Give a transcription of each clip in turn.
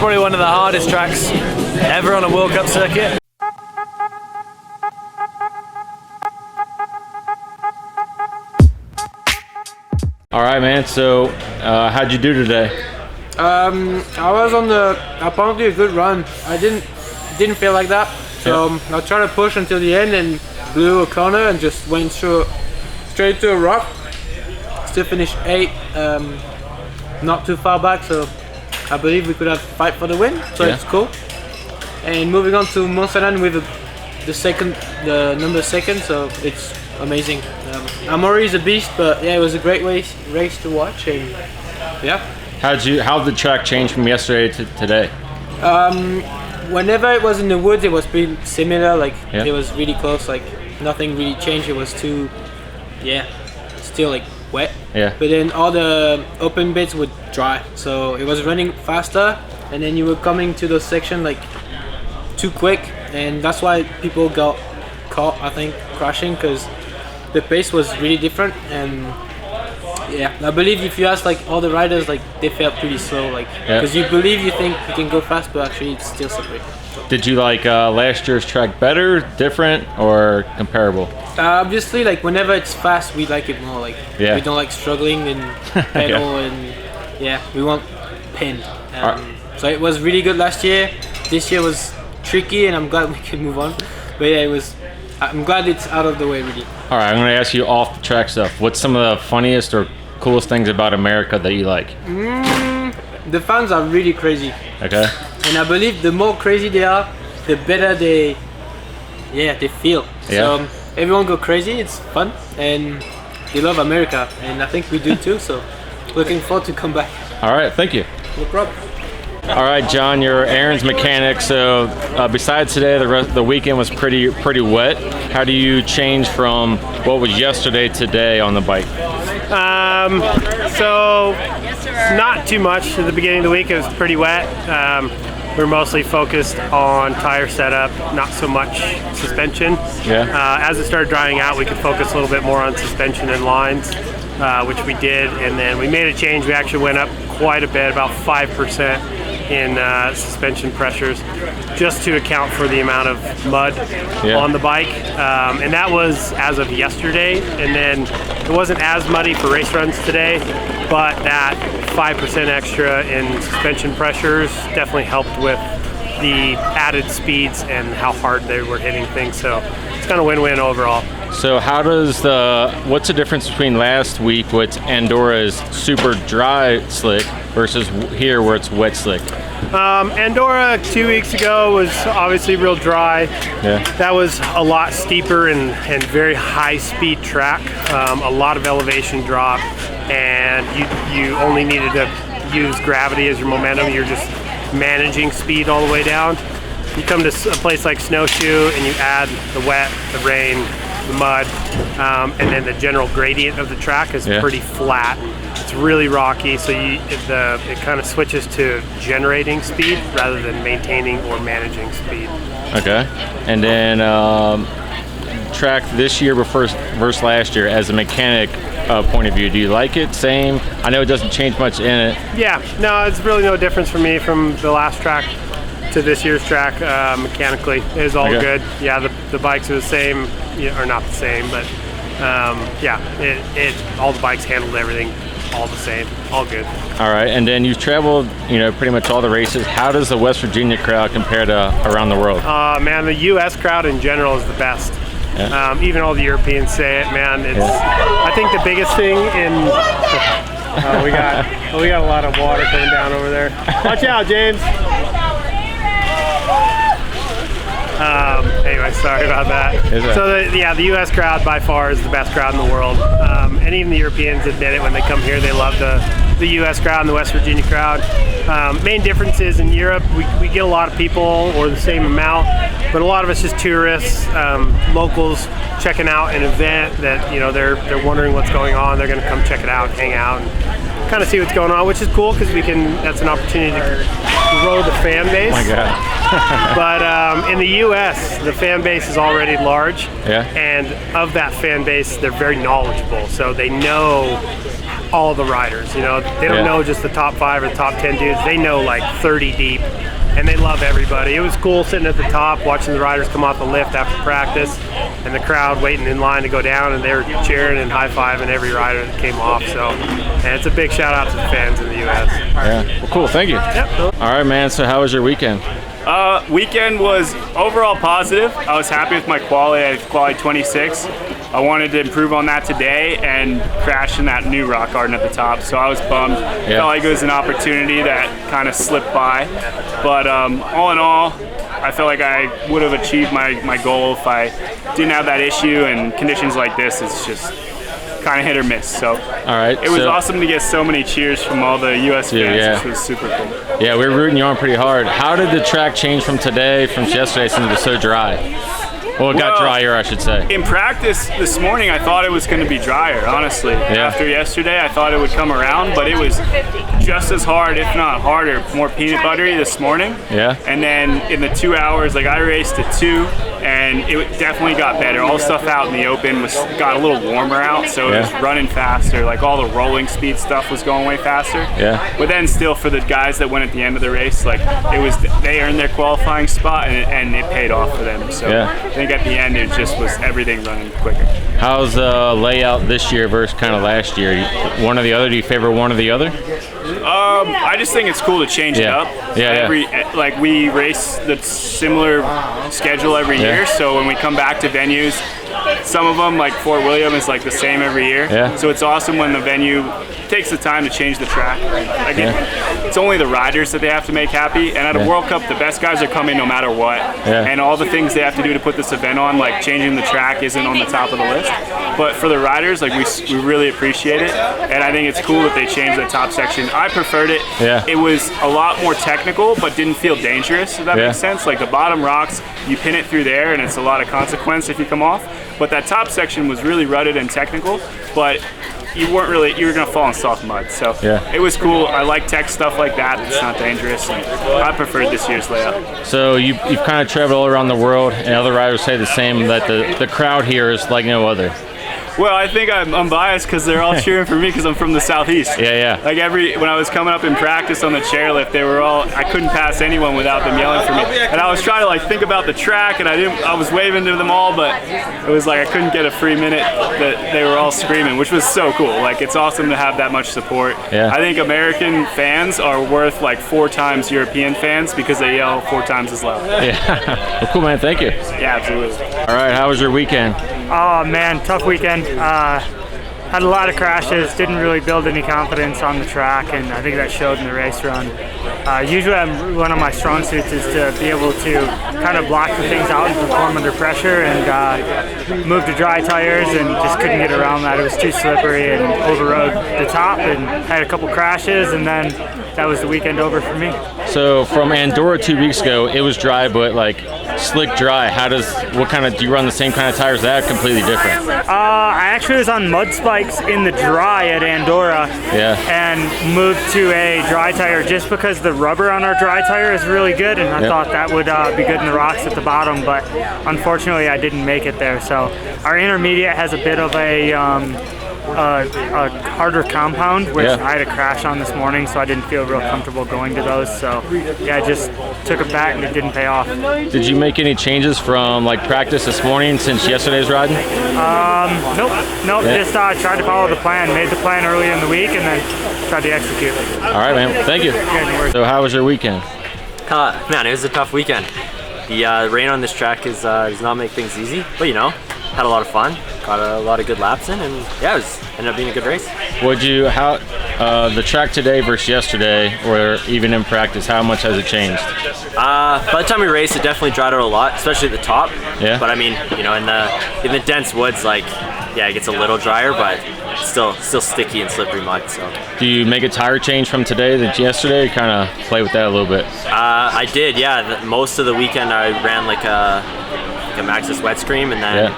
probably one of the hardest tracks ever on a World Cup circuit. All right, man. So, how'd you do today? I was on apparently a good run. I didn't feel like that, so I tried to push until the end and blew a corner and just went straight to a rock. Still finished 8th, not too far back, so I believe we could have fight for the win. So it's cool. And moving on to Montserrat with the number second, so it's amazing. Amaury is a beast, but yeah, it was a great race to watch, and yeah. How did the track change from yesterday to today? Whenever it was in the woods, it was pretty similar. Like it was really close. Like nothing really changed. It was still like wet. Yeah. But then all the open bits would dry, so it was running faster. And then you were coming to the section like too quick, and that's why people got caught, I think, crashing, because the pace was really different. And yeah, I believe if you ask like all the riders, like they felt pretty slow, like because you think you can go fast, but actually it's still slippery. So. Did you like last year's track better, different, or comparable? Obviously, like whenever it's fast, we like it more. Like we don't like struggling and pedal, and we want pin. So it was really good last year. This year was tricky, and I'm glad we can move on. But yeah, I'm glad it's out of the way, really. All right, I'm going to ask you off the track stuff. What's some of the funniest or coolest things about America that you like? The fans are really crazy. Okay. And I believe the more crazy they are, the better they feel. Yeah. So everyone go crazy. It's fun, and they love America, and I think we do too. So looking forward to come back. All right, thank you. No problem. All right, John, you're Aaron's mechanic. So besides today, the weekend was pretty wet. How do you change from what was yesterday to today on the bike? So not too much. At the beginning of the week, it was pretty wet. We're mostly focused on tire setup, not so much suspension. Yeah. As it started drying out, we could focus a little bit more on suspension and lines, which we did. And then we made a change. We actually went up quite a bit, about 5%. In suspension pressures, just to account for the amount of mud on the bike, and that was as of yesterday. And then it wasn't as muddy for race runs today, but that 5% extra in suspension pressures definitely helped with the added speeds and how hard they were hitting things. So it's kind of win-win overall. So what's the difference between last week, which Andorra's super dry slick, versus here where it's wet slick? Andorra 2 weeks ago was obviously real dry. Yeah. That was a lot steeper and very high speed track, a lot of elevation drop, and you only needed to use gravity as your momentum. You're just managing speed all the way down. You come to a place like Snowshoe and you add the wet, the rain, the mud, and then the general gradient of the track is pretty flat. It's really rocky, so it kind of switches to generating speed rather than maintaining or managing speed. Okay. And then track this year versus last year, as a mechanic point of view, do you like it? Same? I know it doesn't change much in it. Yeah, no, it's really no difference for me from the last track to this year's track. Mechanically is all good. Yeah, the bikes are the same, or not the same, but all the bikes handled everything all the same, all good. All right, and then you've traveled, pretty much all the races. How does the West Virginia crowd compare to around the world? Man, the U.S. crowd in general is the best. Yeah. Even all the Europeans say it, man. I think the biggest thing in we got a lot of water coming down over there. Watch out, James. Anyway, sorry about that. So the U.S. crowd by far is the best crowd in the world, and even the Europeans admit it when they come here. They love the U.S. crowd and the West Virginia crowd. Main difference is in Europe we get a lot of people, or the same amount, but a lot of it's just tourists, locals checking out an event that they're wondering what's going on. They're going to come check it out, hang out, and kind of see what's going on, which is cool because that's an opportunity to grow the fan base. Oh my God. But in the U.S., the fan base is already large, Yeah. and of that fan base, they're very knowledgeable, so they know all the riders. You know, they don't know just the top 5 or the top 10 dudes. They know like 30 deep, and they love everybody. It was cool sitting at the top, watching the riders come off the lift after practice, and the crowd waiting in line to go down, and they were cheering and high-fiving every rider that came off. So, and it's a big shout-out to the fans in the U.S. Yeah, well, cool, thank you. Yep. All right, man, so how was your weekend? Weekend was overall positive. I was happy with my quali. I qualified 26. I wanted to improve on that today and crash in that new rock garden at the top, so I was bummed. Felt like it was an opportunity that kind of slipped by. But all in all, I felt like I would have achieved my goal if I didn't have that issue, and conditions like this is just kind of hit or miss. So it was awesome to get so many cheers from all the U.S. fans, which was super cool. Yeah, we were rooting you on pretty hard. How did the track change from yesterday since it was so dry? Well, it got drier, I should say. In practice this morning, I thought it was going to be drier, honestly. After yesterday, I thought it would come around, but it was just as hard, if not harder, more peanut buttery this morning. Yeah. And then in the 2 hours, like I raced at 2, and it definitely got better. All the stuff out in the open got a little warmer out, so it was running faster. Like all the rolling speed stuff was going way faster. Yeah. But then still, for the guys that went at the end of the race, like they earned their qualifying spot, and it paid off for them. So I think at the end it just was everything running quicker. How's the layout this year versus kind of last year? One or the other? Do you favor one or the other? I just think it's cool to change it up. Like we race the similar schedule every year, so when we come back to venues, some of them, like Fort William, is like the same every year. So it's awesome when the venue takes the time to change the track. It's only the riders that they have to make happy, and at a World Cup, the best guys are coming no matter what. And all the things they have to do to put this event on, like changing the track, isn't on the top of the list. But for the riders, like we really appreciate it, and I think it's cool that they changed the top section. I preferred it. It was a lot more technical, but didn't feel dangerous, if that makes sense. Like the bottom rocks, you pin it through there, and it's a lot of consequence if you come off. But that top section was really rutted and technical, but you were going to fall in soft mud. So it was cool. I like tech stuff like that. It's not dangerous. And I preferred this year's layout. So you've kind of traveled all around the world, and other riders say the same, that the crowd here is like no other. Well, I think I'm biased because they're all cheering for me because I'm from the Southeast. Like when I was coming up in practice on the chairlift, they were all, I couldn't pass anyone without them yelling for me. And I was trying to like think about the track, and I was waving to them all, but it was like I couldn't get a free minute that they were all screaming, which was so cool. Like it's awesome to have that much support. I think American fans are worth like 4 times European fans because they yell 4 times as loud. Well, cool, man. Thank you. Yeah, absolutely. All right, how was your weekend? Oh man, tough weekend. Had a lot of crashes, didn't really build any confidence on the track, and I think that showed in the race run. Usually one of my strong suits is to be able to kind of block the things out and perform under pressure, and move to dry tires, and just couldn't get around that. It was too slippery and overrode the top and had a couple crashes, and then that was the weekend over for me. So from Andorra 2 weeks ago, it was dry, but like slick dry. Do you run the same kind of tires? That completely different? I actually was on mud spikes in the dry at Andorra, and moved to a dry tire just because the rubber on our dry tire is really good, and I thought that would be good in the rocks at the bottom, but unfortunately I didn't make it there. So our intermediate has a bit of a harder compound, which I had a crash on this morning, so I didn't feel real comfortable going to those. So I just took it back and it didn't pay off. Did you make any changes from like practice this morning since yesterday's riding? Nope. Just tried to follow the plan. Made the plan early in the week and then tried to execute. All right, man. Thank you. So how was your weekend? Man, it was a tough weekend. The rain on this track does not make things easy, but had a lot of fun, got a lot of good laps in, and it ended up being a good race. The track today versus yesterday, or even in practice, how much has it changed? By the time we raced, it definitely dried out a lot, especially at the top. But I mean, in the dense woods, it gets a little drier, but still sticky and slippery mud. So. Do you make a tire change from today to yesterday? Kind of play with that a little bit. I did, most of the weekend I ran like a Maxxis wet scream, and then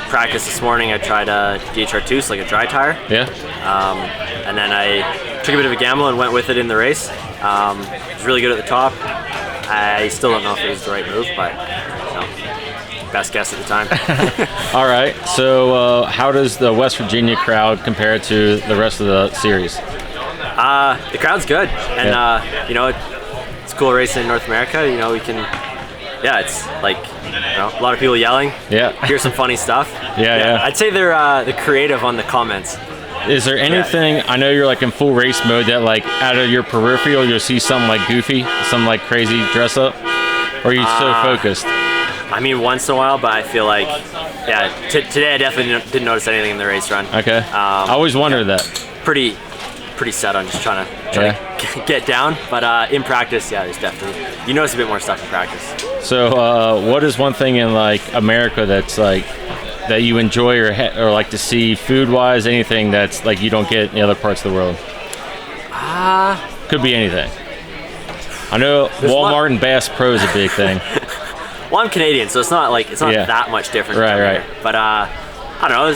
practice this morning I tried a DHR2, so like a dry tire. And then I took a bit of a gamble and went with it in the race. It was really good at the top. I still don't know if it was the right move, but best guess at the time. All right. So how does the West Virginia crowd compare to the rest of the series? The crowd's good, and you know, it's cool racing in North America. You know, we can, it's like, you know, a lot of people yelling. Yeah. Hear some funny stuff. Yeah. I'd say they're creative on the comments. Is there anything, I know you're like in full race mode, that like out of your peripheral you'll see something like goofy, some like crazy dress up? Or are you so focused? I mean, once in a while, but I feel like, today I definitely didn't notice anything in the race run. Okay. I always wondered that. Pretty set on just trying to get down, but in practice, there's definitely, you notice a bit more stuff in practice. So what is one thing in like America that's like, that you enjoy or like to see food-wise, anything that's like you don't get in other parts of the world? Could be anything. I know Walmart and Bass Pro is a big thing. Well, I'm Canadian, so it's not that much different. Right. But I don't know.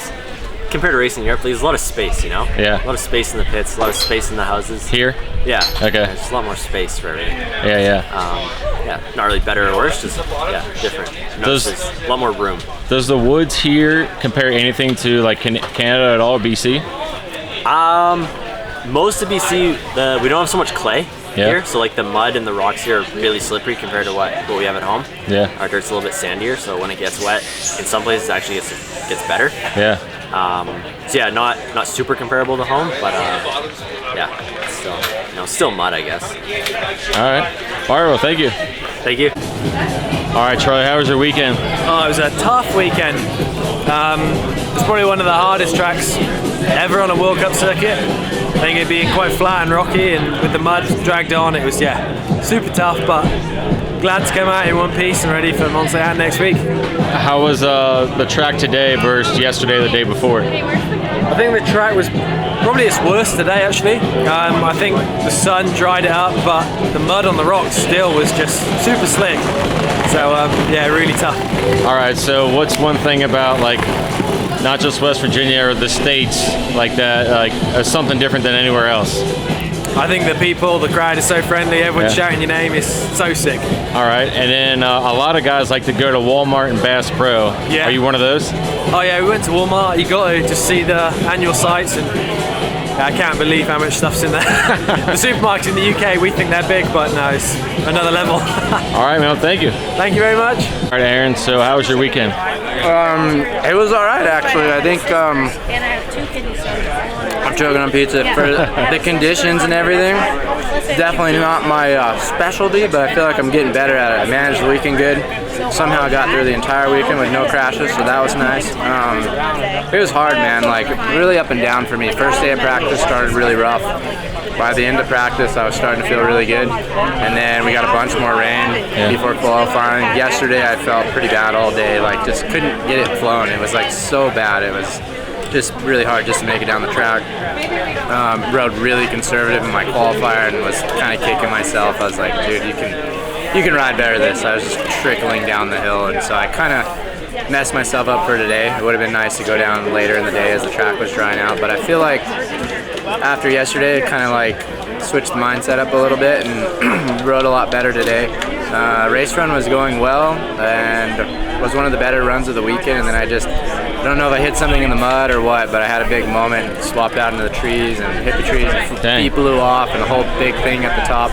Compared to racing in Europe, there's a lot of space, you know? Yeah. A lot of space in the pits, a lot of space in the houses. Here? Yeah. Okay. There's a lot more space for everything. Not really better or worse, just different. There's a lot more room. Does the woods here compare anything to like Canada at all, BC? Most of BC, we don't have so much clay here, so like the mud and the rocks here are really slippery compared to what we have at home. Yeah. Our dirt's a little bit sandier, so when it gets wet, in some places it actually gets better. Yeah. So not super comparable to home, but still mud, I guess. All right. Well, thank you. Thank you. All right, Charlie, how was your weekend? Oh, it was a tough weekend. It's probably one of the hardest tracks ever on a World Cup circuit. I think it being quite flat and rocky, and with the mud dragged on, it was super tough, but glad to come out in one piece and ready for Mont Saint Anne next week. How was the track today versus yesterday, the day before? I think the track was probably its worst today, actually. I think the sun dried it up, but the mud on the rocks still was just super slick. So really tough. All right, so what's one thing about like not just West Virginia or the States like that, like something different than anywhere else? I think the crowd is so friendly, everyone's shouting your name, it's so sick. All right, and then a lot of guys like to go to Walmart and Bass Pro. Yeah. Are you one of those? Oh yeah, we went to Walmart, you got to just see the annual sites, and I can't believe how much stuff's in there. The supermarkets in the UK, we think they're big, but no, it's another level. All right, man, thank you. Thank you very much. All right, Aaron, so how was your weekend? It was all right, actually. I think I'm choking on pizza for the conditions and everything. Definitely not my specialty, but I feel like I'm getting better at it. I managed the weekend good. Somehow I got through the entire weekend with no crashes, so that was nice. It was hard, man, like really up and down for me. First day of practice started really rough. By the end of practice, I was starting to feel really good. And then we got a bunch more rain before qualifying. Yesterday, I felt pretty bad all day, like just couldn't get it flowing. It was like so bad. It was just really hard just to make it down the track. Rode really conservative in my qualifier and was kind of kicking myself. I was like, dude, you can ride better this. I was just trickling down the hill, and so I kind of messed myself up for today. It would have been nice to go down later in the day as the track was drying out, but I feel like after yesterday, it kind of like switched the mindset up a little bit and rode a lot better today. Race run was going well and was one of the better runs of the weekend, and then I don't know if I hit something in the mud or what, but I had a big moment, swapped out into the trees and hit the trees, and feet blew off and a whole big thing at the top.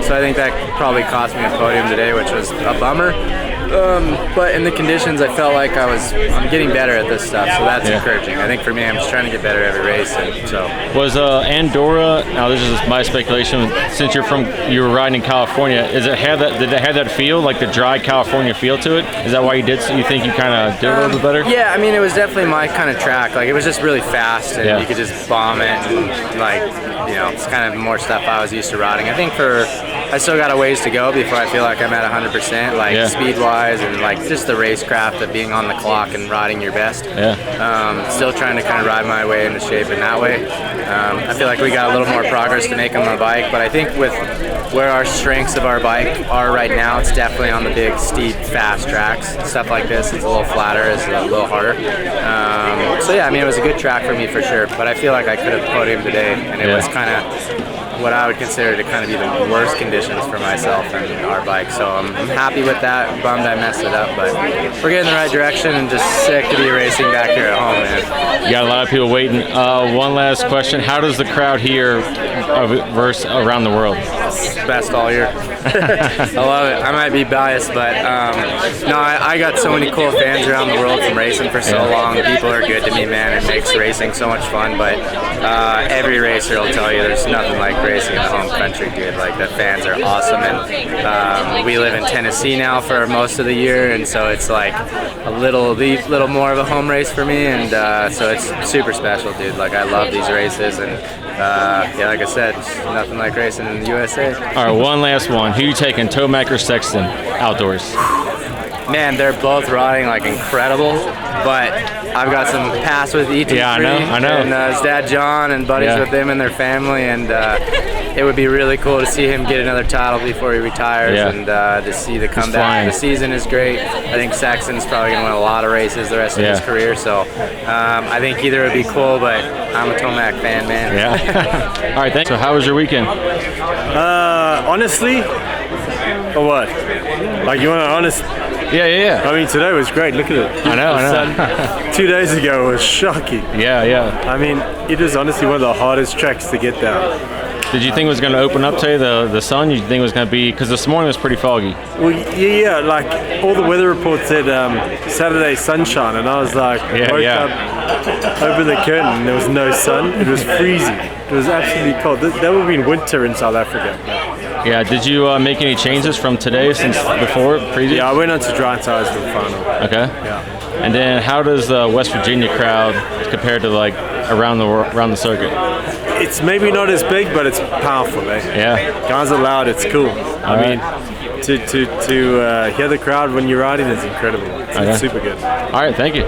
So I think that probably cost me a podium today, which was a bummer. But in the conditions, I felt like I'm getting better at this stuff, so that's encouraging. I think for me, I'm just trying to get better every race. And so was Andorra? Now this is my speculation. Since you were riding in California, did it have that feel, like the dry California feel to it? Is that why you think you kind of did a little bit better? Yeah, I mean, it was definitely my kind of track. Like it was just really fast, and you could just bomb it, and like it's kind of more stuff I was used to riding. I think I still got a ways to go before I feel like I'm at 100%, like speed-wise and like just the racecraft of being on the clock and riding your best. Still trying to kind of ride my way into shape in that way. I feel like we got a little more progress to make on the bike, but I think with where our strengths of our bike are right now, it's definitely on the big, steep, fast tracks. Stuff like this is a little flatter, it's a little harder. So yeah, I mean, it was a good track for me for sure, but I feel like I could have podiumed today, and it was kind of what I would consider to kind of be the worst conditions for myself and our bike. So I'm happy with that. Bummed I messed it up, but we're getting in the right direction and just sick to be racing back here at home, man. You got a lot of people waiting. One last question. How does the crowd here versus around the world? It's best all year. I love it. I might be biased, but no, I got so many cool fans around the world from racing for so long. People are good to me, man. It makes racing so much fun, but every racer will tell you there's nothing like racing in the home country, dude. Like, the fans are awesome, and we live in Tennessee now for most of the year, and so it's like a little more of a home race for me, and so it's super special, dude. Like, I love these races, and yeah, like I said, it's nothing like racing in the USA. All right, one last one. Who you taking, Tomac or Sexton, outdoors? Man, they're both riding like incredible, but I've got some past with ET3 I know. And his dad John and buddies with him and their family, and it would be really cool to see him get another title before he retires, and to see the comeback. The season is great. I think Sexton's probably going to win a lot of races the rest of his career, so I think either would be cool, but I'm a Tomac fan, man. Yeah. All right, thanks. So how was your weekend? Honestly, or what? Like, you want an honest? Yeah. I mean, today was great. Look at it. I know. 2 days ago was shocking. Yeah. I mean, it was honestly one of the hardest tracks to get down. Did you think it was going to open up today, the sun? You think it was going to be, because this morning was pretty foggy? Well, yeah, like all the weather reports said Saturday sunshine, and I was like, woke up, opened the curtain, and there was no sun. It was freezing. It was absolutely cold. That would have been winter in South Africa. Yeah, did you make any changes from today since before, previous? Yeah, I went on to dry tires for the final. Okay. Yeah. And then how does the West Virginia crowd compare to like around the circuit? It's maybe not as big, but it's powerful, eh? Yeah. Guys are loud, it's cool. I mean, to hear the crowd when you're riding is incredible. It's super good. All right, thank you.